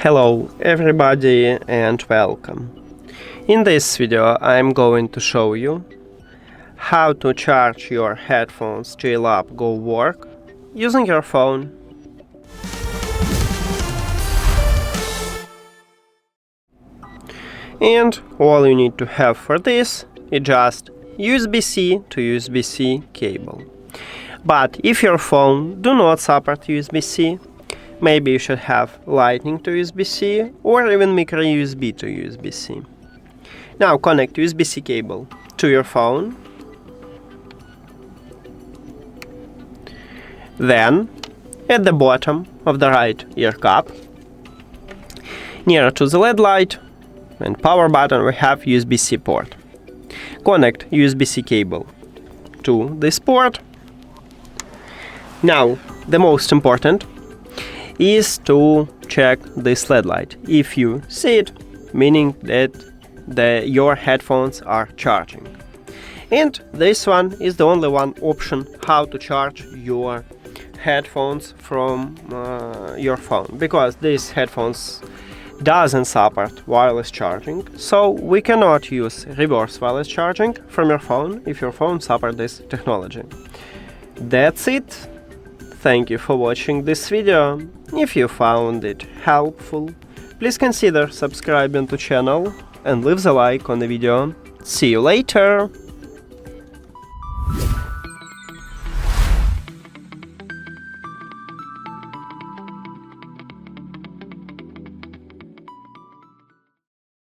Hello everybody and welcome. In this video I'm going to show you how to charge your headphones JLAB GOWORK using your phone. And all you need to have for this is just USB-C to USB-C cable. But if your phone do not support USB-C, maybe you should have Lightning to USB-C or even micro USB to USB-C. Now connect USB-C cable to your phone. Then, at the bottom of the right ear cup, near to the LED light and power button, we have USB-C port. Connect USB-C cable to this port. Now, the most important is to check this LED light. If you see it, meaning that your headphones are charging. And this one is the only one option how to charge your headphones from your phone, because these headphones doesn't support wireless charging, so we cannot use reverse wireless charging from your phone if your phone supports this technology. That's it. Thank you for watching this video. If you found it helpful, please consider subscribing to channel and leave a like on the video. See you later!